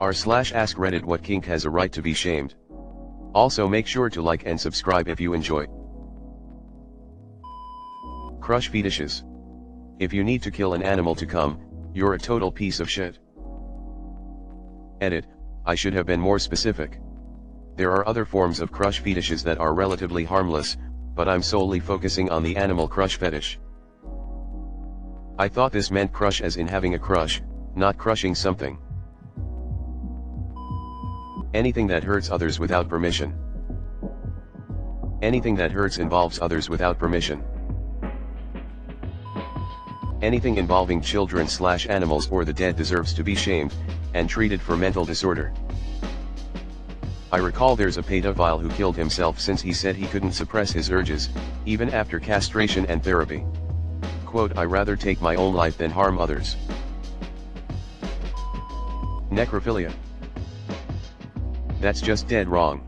r/AskReddit what kink has a right to be shamed. Also make sure to like and subscribe if you enjoy. Crush fetishes. If you need to kill an animal to come, you're a total piece of shit. Edit, I should have been more specific. There are other forms of crush fetishes that are relatively harmless, but I'm solely focusing on the animal crush fetish. I thought this meant crush as in having a crush, not crushing something. Anything that hurts others without permission. Anything that hurts involves others without permission. Anything involving children/animals or the dead deserves to be shamed, and treated for mental disorder. I recall there's a pedophile who killed himself since he said he couldn't suppress his urges, even after castration and therapy. Quote, "I'd rather take my own life than harm others." Necrophilia. That's just dead wrong.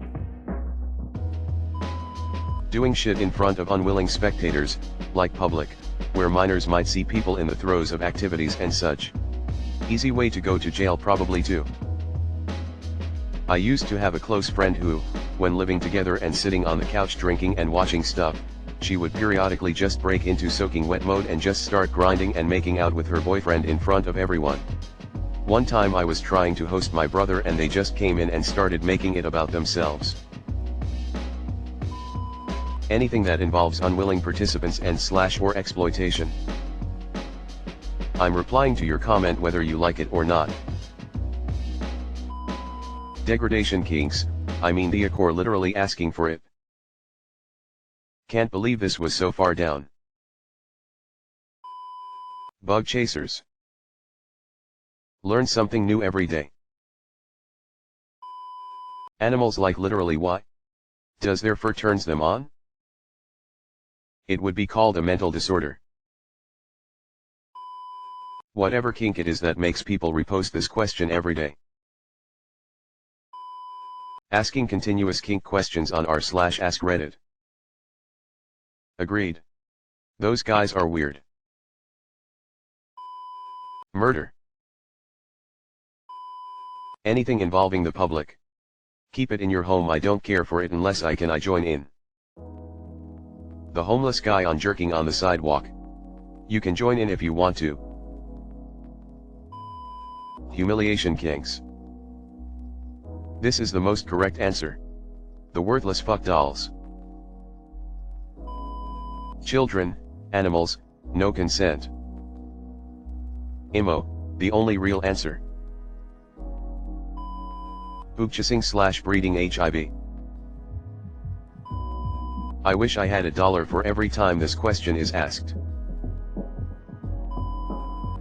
Doing shit in front of unwilling spectators, like public, where minors might see people in the throes of activities and such. Easy way to go to jail probably too. I used to have a close friend who, when living together and sitting on the couch drinking and watching stuff, she would periodically just break into soaking wet mode and just start grinding and making out with her boyfriend in front of everyone. One time I was trying to host my brother and they just came in and started making it about themselves. Anything that involves unwilling participants and/or exploitation. I'm replying to your comment whether you like it or not. Degradation kinks, I mean the core literally asking for it. Can't believe this was so far down. Bug chasers. Learn something new every day. Animals like literally what? Does their fur turns them on? It would be called a mental disorder. Whatever kink it is that makes people repost this question every day. Asking continuous kink questions on r/AskReddit. Agreed. Those guys are weird. Murder. Anything involving the public. Keep it in your home, I don't care for it unless I join in. The homeless guy on jerking on the sidewalk. You can join in if you want to. Humiliation kinks. This is the most correct answer. The worthless fuck dolls. Children, animals, no consent. Imo, the only real answer. Boob-chasing/breeding HIV. I wish I had $1 for every time this question is asked.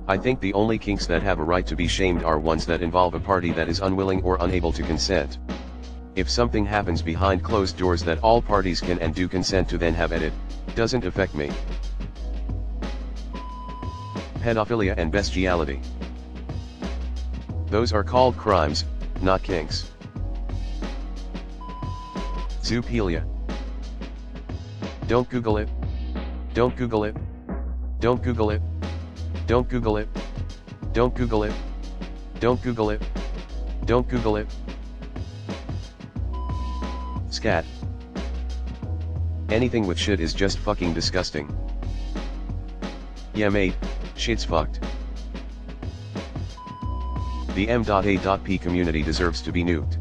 I think the only kinks that have a right to be shamed are ones that involve a party that is unwilling or unable to consent. If something happens behind closed doors that all parties can and do consent to then have at it, doesn't affect me. Pedophilia and bestiality. Those are called crimes, not kinks. Zoopelia. Don't Google it. Don't Google it. Don't Google it. Don't Google it. Don't Google it. Don't Google it. Don't Google it. Scat. Anything with shit is just fucking disgusting. Yeah mate, shit's fucked. The M.A.P community deserves to be nuked.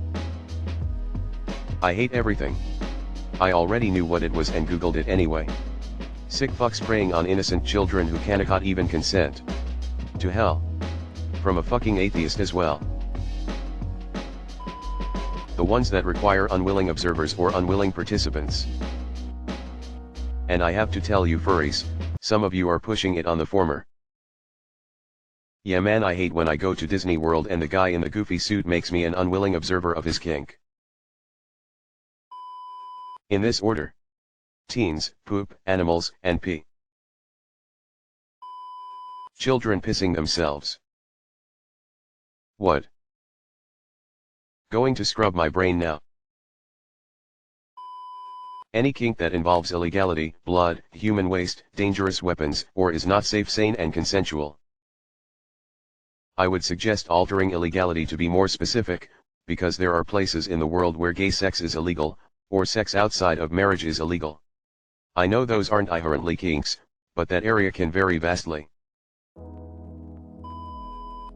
I hate everything. I already knew what it was and googled it anyway. Sick fucks preying on innocent children who cannot even consent. To hell. From a fucking atheist as well. The ones that require unwilling observers or unwilling participants. And I have to tell you furries, some of you are pushing it on the former. Yeah man, I hate when I go to Disney World and the guy in the goofy suit makes me an unwilling observer of his kink. In this order. Teens, poop, animals, and pee. Children pissing themselves. What? Going to scrub my brain now. Any kink that involves illegality, blood, human waste, dangerous weapons, or is not safe, sane and consensual. I would suggest altering illegality to be more specific, because there are places in the world where gay sex is illegal, or sex outside of marriage is illegal. I know those aren't inherently kinks, but that area can vary vastly.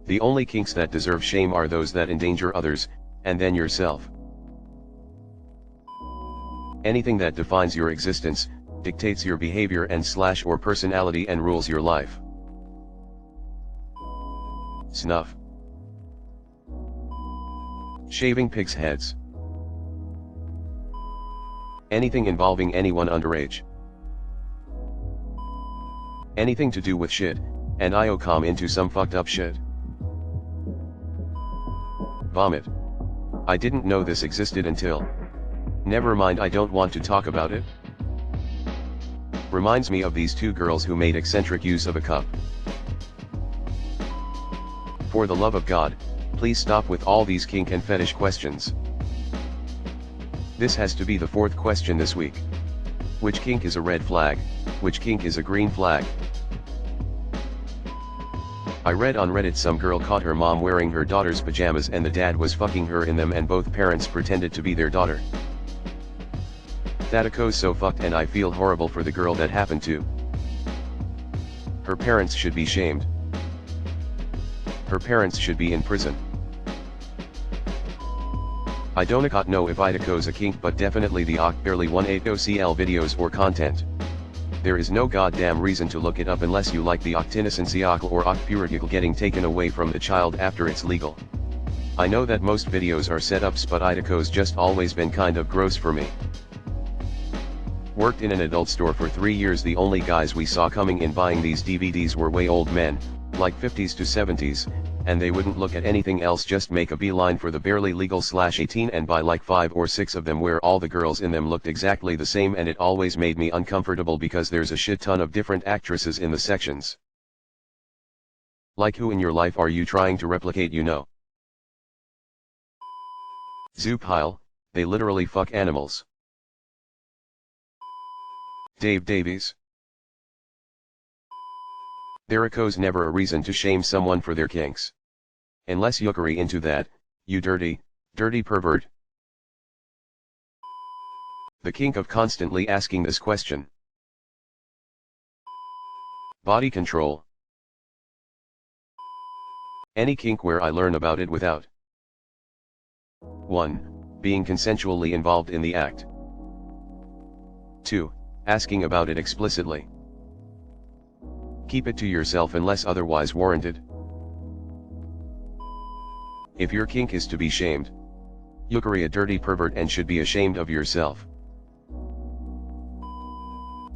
The only kinks that deserve shame are those that endanger others, and then yourself. Anything that defines your existence, dictates your behavior and/or personality and rules your life. Snuff. Shaving pigs' heads. Anything involving anyone underage. Anything to do with shit, and IOCOM into some fucked up shit. Vomit. I didn't know this existed until. Never mind, I don't want to talk about it. Reminds me of these two girls who made eccentric use of a cup. For the love of God, please stop with all these kink and fetish questions. This has to be the fourth question this week. Which kink is a red flag? Which kink is a green flag? I read on Reddit some girl caught her mom wearing her daughter's pajamas and the dad was fucking her in them and both parents pretended to be their daughter. That'e's so fucked and I feel horrible for the girl that happened to. Her parents should be shamed. Her parents should be in prison. I don't know if Idaco's a kink, but definitely the barely 180cl videos or content. There is no goddamn reason to look it up unless you like the innocentiacal or purity getting taken away from the child after it's legal. I know that most videos are setups, but Idaco's just always been kind of gross for me. Worked in an adult store for 3 years. The only guys we saw coming in buying these DVDs were way old men, like 50s to 70s, and they wouldn't look at anything else, just make a beeline for the barely legal /18 and buy like 5 or 6 of them where all the girls in them looked exactly the same, and it always made me uncomfortable because there's a shit ton of different actresses in the sections. Like, who in your life are you trying to replicate, you know? Zoopile, they literally fuck animals. Dave Davies. There's never a reason to shame someone for their kinks. Unless you're into that, you dirty pervert. The kink of constantly asking this question. Body control. Any kink where I learn about it without 1. Being consensually involved in the act. 2. Asking about it explicitly. Keep it to yourself unless otherwise warranted. If your kink is to be shamed, you're a dirty pervert and should be ashamed of yourself.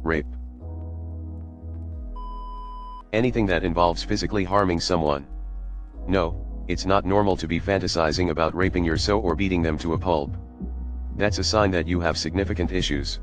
Rape. Anything that involves physically harming someone. No, it's not normal to be fantasizing about raping your so or beating them to a pulp. That's a sign that you have significant issues.